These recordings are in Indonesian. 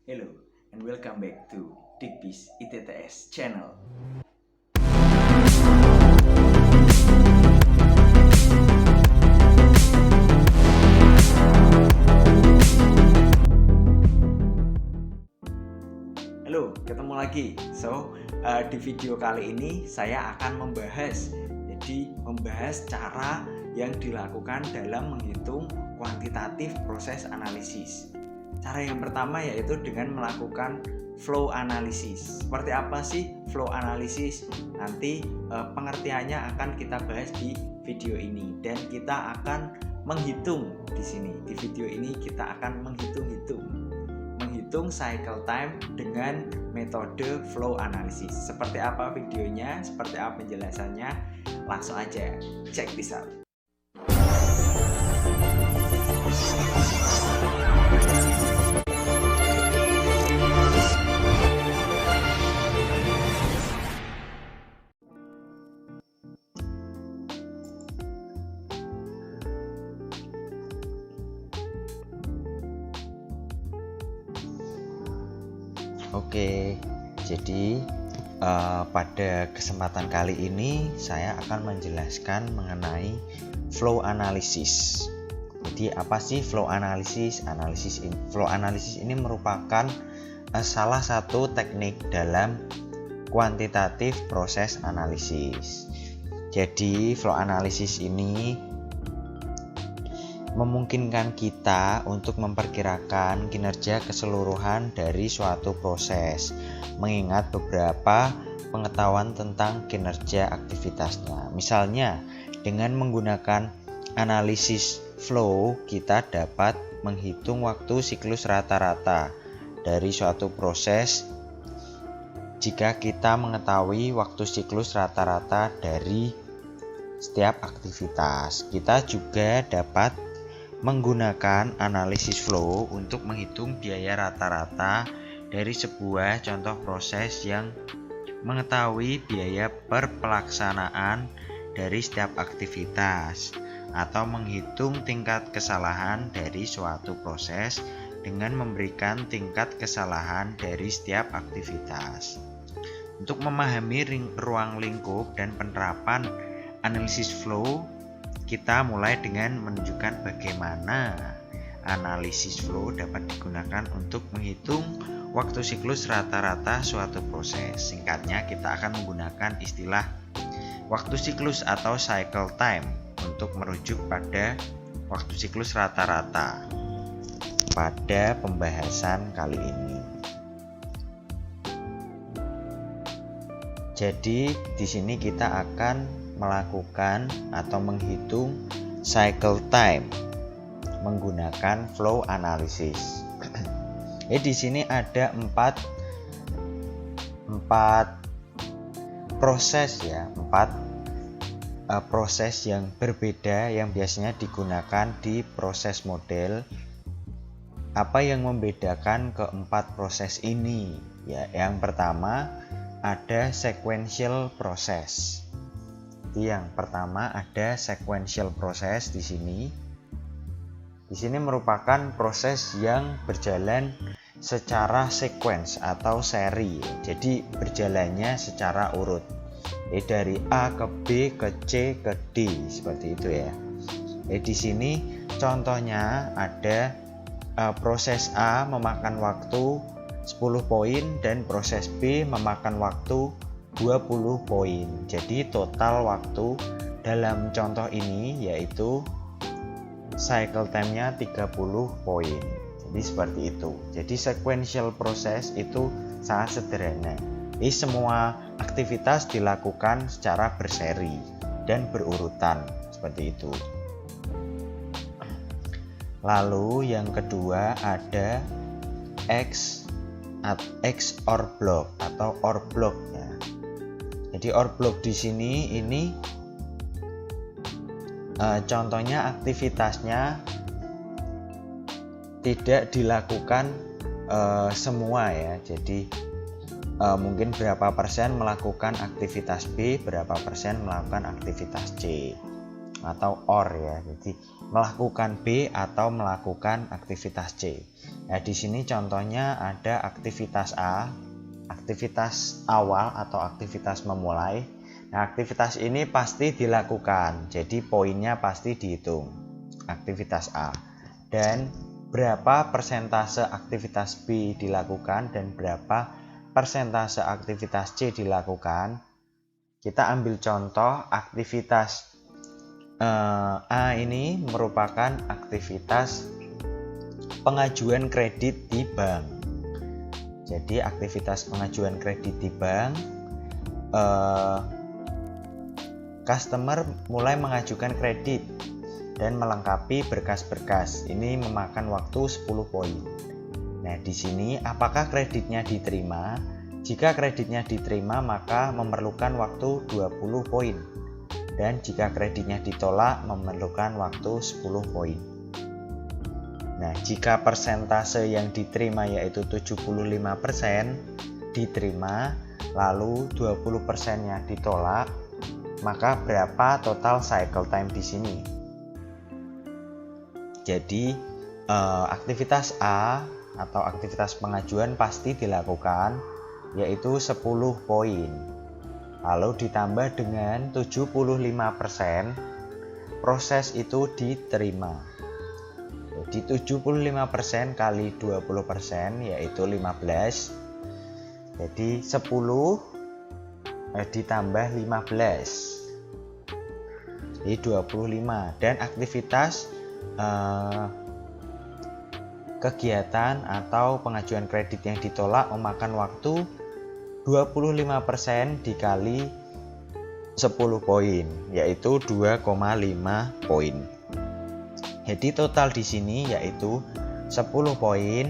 Hello and welcome back to Digpis ITTS channel. Halo, ketemu lagi. Di video kali ini saya akan membahas cara yang dilakukan dalam menghitung kuantitatif proses analisis. Cara yang pertama yaitu dengan melakukan flow analysis. Seperti apa sih flow analysis? Nanti pengertiannya akan kita bahas di video ini, dan kita akan menghitung di sini. Di video ini kita akan menghitung cycle time dengan metode flow analysis. Seperti apa videonya, seperti apa penjelasannya, langsung aja check this out. Oke, jadi pada kesempatan kali ini saya akan menjelaskan mengenai flow analysis. Jadi apa sih flow analysis? Flow analysis ini merupakan salah satu teknik dalam kuantitatif proses analisis. Jadi flow analysis ini memungkinkan kita untuk memperkirakan kinerja keseluruhan dari suatu proses, mengingat beberapa pengetahuan tentang kinerja aktivitasnya. Misalnya, dengan menggunakan analisis flow, kita dapat menghitung waktu siklus rata-rata dari suatu proses. Jika kita mengetahui waktu siklus rata-rata dari setiap aktivitas, kita juga dapat menggunakan analisis flow untuk menghitung biaya rata-rata dari sebuah contoh proses yang mengetahui biaya per pelaksanaan dari setiap aktivitas, atau menghitung tingkat kesalahan dari suatu proses dengan memberikan tingkat kesalahan dari setiap aktivitas. Untuk memahami ruang lingkup dan penerapan analisis flow, kita mulai dengan menunjukkan bagaimana analisis flow dapat digunakan untuk menghitung waktu siklus rata-rata suatu proses. Singkatnya, kita akan menggunakan istilah waktu siklus atau cycle time untuk merujuk pada waktu siklus rata-rata pada pembahasan kali ini. Jadi di sini kita akan melakukan atau menghitung cycle time menggunakan flow analysis. Di sini ada empat proses ya, proses yang berbeda yang biasanya digunakan di proses model. Apa yang membedakan keempat proses ini? Ya, yang pertama ada sequential process. Yang pertama ada sequential process di sini. Di sini merupakan proses yang berjalan secara sequence atau seri. Jadi berjalannya secara urut. Dari A ke B ke C ke D seperti itu ya. Di sini contohnya ada proses A memakan waktu 10 poin dan proses B memakan waktu 20 poin. Jadi total waktu dalam contoh ini yaitu cycle time-nya 30 poin. Jadi seperti itu. Jadi sequential process itu sangat sederhana. Jadi semua aktivitas dilakukan secara berseri dan berurutan seperti itu. Lalu yang kedua ada X OR block atau OR block ya. Jadi OR block di sini ini contohnya aktivitasnya tidak dilakukan semua ya. Jadi mungkin berapa persen melakukan aktivitas B, berapa persen melakukan aktivitas C, atau OR ya. Jadi melakukan B atau melakukan aktivitas C. Nah, di sini contohnya ada aktivitas A, aktivitas awal atau aktivitas memulai. Nah, aktivitas ini pasti dilakukan, jadi poinnya pasti dihitung. Aktivitas A. Dan berapa persentase aktivitas B dilakukan dan berapa persentase aktivitas C dilakukan. Kita ambil contoh aktivitas A ini merupakan aktivitas pengajuan kredit di bank. Jadi aktivitas pengajuan kredit di bank, customer mulai mengajukan kredit dan melengkapi berkas-berkas. Ini memakan waktu 10 poin. Nah, di sini apakah kreditnya diterima? Jika kreditnya diterima, maka memerlukan waktu 20 poin. Dan jika kreditnya ditolak, memerlukan waktu 10 poin. Nah, jika persentase yang diterima yaitu 75% diterima, lalu 20%-nya ditolak, maka berapa total cycle time di sini? Jadi, aktivitas A atau aktivitas pengajuan pasti dilakukan, yaitu 10 poin. Lalu ditambah dengan 75%, proses itu diterima. Jadi 75% kali 20% yaitu 15. Jadi 10 ditambah 15. Jadi 25. Dan aktivitas kegiatan atau pengajuan kredit yang ditolak memakan waktu 25% dikali 10 poin, yaitu 2,5 poin. Jadi total di sini yaitu 10 poin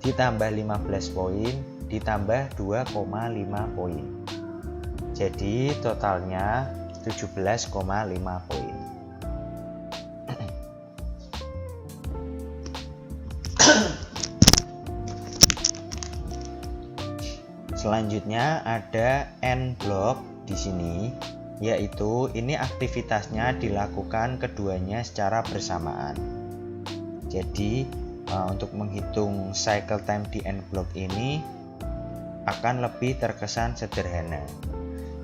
ditambah 15 poin ditambah 2,5 poin. Jadi totalnya 17,5 poin. Selanjutnya ada N block di sini, yaitu ini aktivitasnya dilakukan keduanya secara bersamaan. Jadi untuk menghitung cycle time di N block ini akan lebih terkesan sederhana.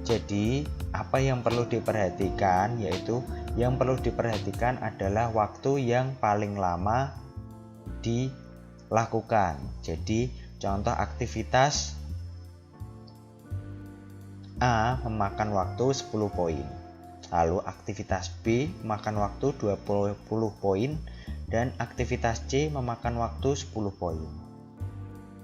Jadi apa yang perlu diperhatikan, yaitu yang perlu diperhatikan adalah waktu yang paling lama dilakukan. Jadi contoh aktivitas A memakan waktu 10 poin. Lalu aktivitas B memakan waktu 20 poin dan aktivitas C memakan waktu 10 poin.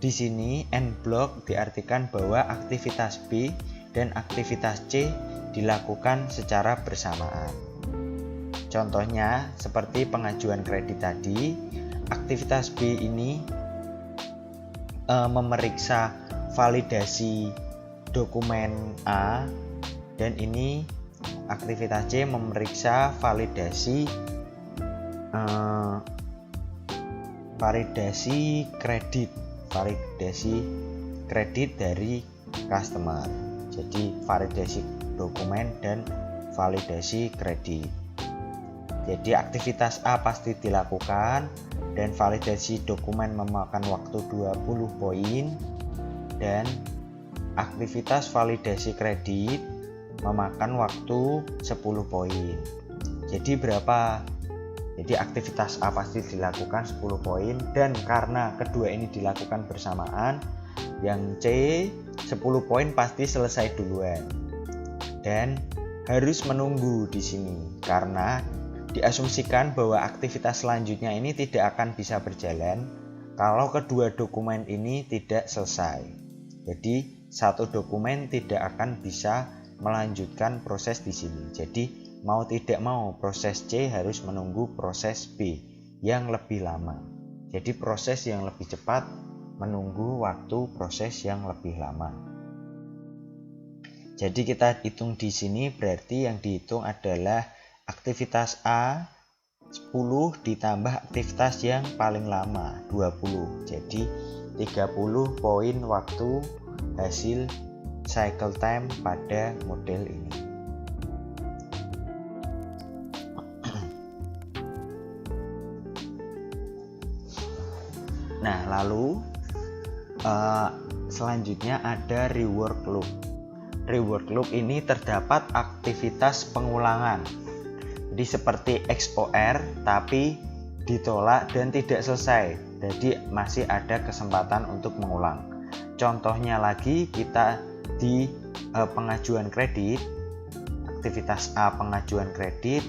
Di sini N block diartikan bahwa aktivitas B dan aktivitas C dilakukan secara bersamaan. Contohnya seperti pengajuan kredit tadi, aktivitas B ini memeriksa validasi dokumen A, dan ini aktivitas C memeriksa validasi kredit dari customer. Jadi validasi dokumen dan validasi kredit. Jadi aktivitas A pasti dilakukan dan validasi dokumen memakan waktu 20 poin dan aktivitas validasi kredit memakan waktu 10 poin. Jadi berapa? Jadi aktivitas A pasti dilakukan 10 poin dan karena kedua ini dilakukan bersamaan, yang C 10 poin pasti selesai duluan. Dan harus menunggu di sini karena diasumsikan bahwa aktivitas selanjutnya ini tidak akan bisa berjalan kalau kedua dokumen ini tidak selesai. Jadi satu dokumen tidak akan bisa melanjutkan proses di sini. Jadi mau tidak mau proses C harus menunggu proses B yang lebih lama. Jadi proses yang lebih cepat menunggu waktu proses yang lebih lama. Jadi kita hitung di sini berarti yang dihitung adalah aktivitas A 10 ditambah aktivitas yang paling lama 20. Jadi 30 poin waktu hasil cycle time pada model ini. Nah, lalu selanjutnya ada rework loop. Rework loop ini terdapat aktivitas pengulangan. Jadi seperti XOR tapi ditolak dan tidak selesai. Jadi masih ada kesempatan untuk mengulang. Contohnya lagi kita di pengajuan kredit, aktivitas A pengajuan kredit,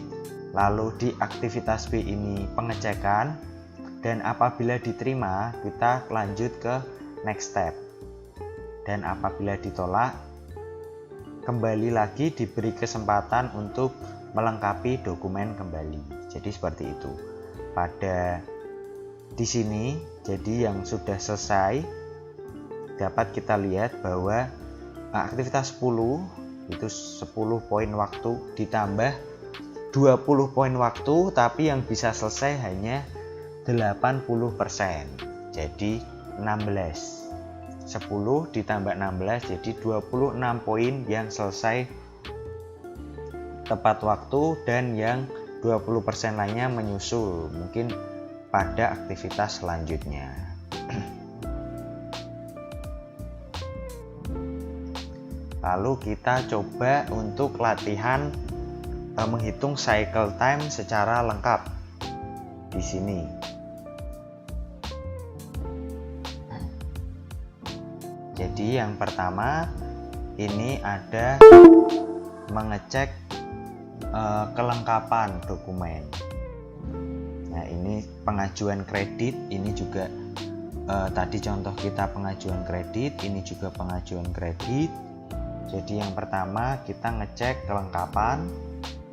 lalu di aktivitas B ini pengecekan, dan apabila diterima kita lanjut ke next step. Dan apabila ditolak, kembali lagi diberi kesempatan untuk melengkapi dokumen kembali. Jadi seperti itu. Pada di sini, jadi yang sudah selesai dapat kita lihat bahwa aktivitas 10 itu 10 poin waktu ditambah 20 poin waktu, tapi yang bisa selesai hanya 80%. Jadi 16. 10 ditambah 16 jadi 26 poin yang selesai tepat waktu, dan yang 20% lainnya menyusul mungkin pada aktivitas selanjutnya. Lalu kita coba untuk latihan menghitung cycle time secara lengkap di sini. Jadi yang pertama ini ada mengecek kelengkapan dokumen. Nah, ini pengajuan kredit, ini juga tadi contoh kita pengajuan kredit, ini juga pengajuan kredit. Jadi yang pertama kita ngecek kelengkapan,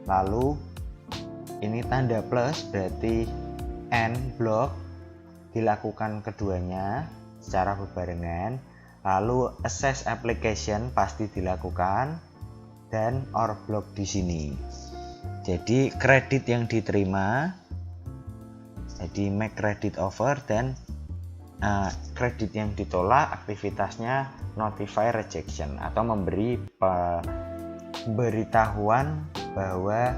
lalu ini tanda plus berarti N block dilakukan keduanya secara berbarengan. Lalu assess application pasti dilakukan, dan OR block di sini. Jadi kredit yang diterima, jadi make credit offer, dan kredit yang ditolak aktivitasnya notify rejection atau memberi pemberitahuan bahwa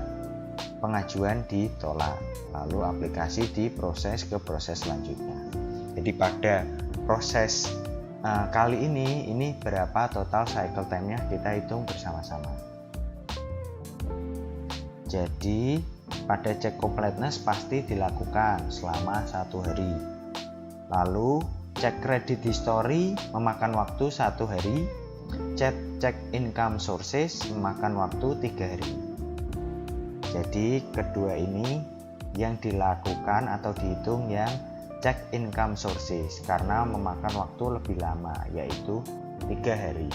pengajuan ditolak. Lalu aplikasi diproses ke proses selanjutnya. Jadi pada proses kali ini berapa total cycle time-nya kita hitung bersama-sama. Jadi pada cek completeness pasti dilakukan selama 1 hari. Lalu cek credit history memakan waktu 1 hari. Cek income sources memakan waktu 3 hari. Jadi kedua ini yang dilakukan atau dihitung yang cek income sources karena memakan waktu lebih lama, yaitu 3 hari.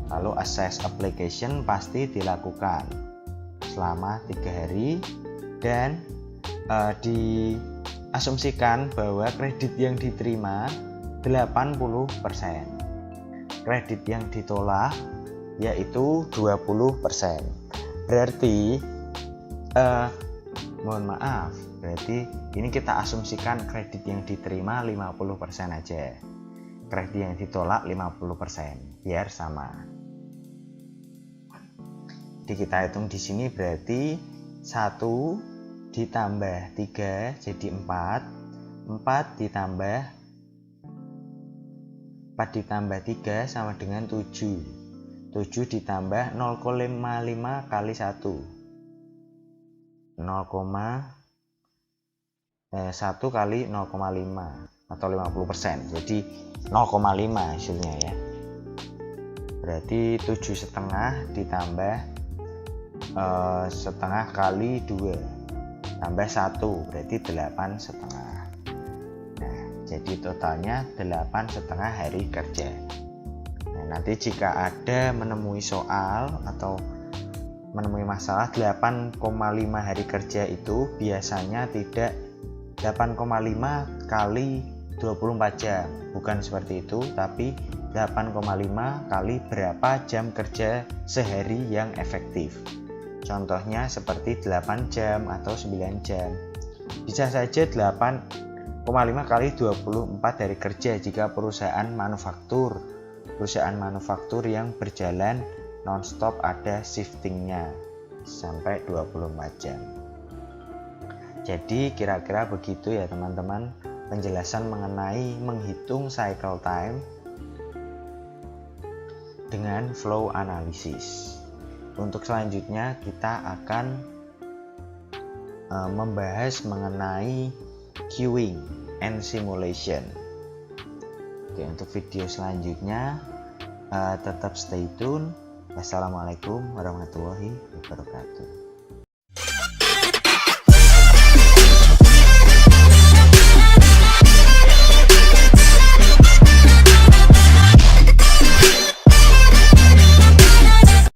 Lalu assess application pasti dilakukan selama 3 hari, dan diasumsikan bahwa kredit yang diterima 80%, kredit yang ditolak yaitu 20%. Berarti mohon maaf, berarti ini kita asumsikan kredit yang diterima 50% aja, kredit yang ditolak 50%, biar sama. Jadi kita hitung di sini berarti 1 ditambah 3 jadi 4, 4 ditambah 3 sama dengan 7, 7 ditambah 0,55 kali 1, 1 kali 0,5 atau 50%, jadi 0,5 hasilnya ya. Berarti 7,5 ditambah setengah kali 2 tambah 1 berarti 8,5. Nah, jadi totalnya 8,5 hari kerja. Nah, nanti jika ada menemui soal atau menemui masalah 8,5 hari kerja itu biasanya tidak 8,5 kali 24 jam, bukan seperti itu, tapi 8,5 kali berapa jam kerja sehari yang efektif. Contohnya seperti 8 jam atau 9 jam. Bisa saja 8,5 kali 24 hari kerja jika perusahaan manufaktur yang berjalan non-stop, ada shiftingnya sampai 24 jam. Jadi kira-kira begitu ya teman-teman penjelasan mengenai menghitung cycle time dengan flow analysis. Untuk selanjutnya kita akan membahas mengenai queuing and simulation. Oke, untuk video selanjutnya tetap stay tune. Wassalamualaikum warahmatullahi wabarakatuh.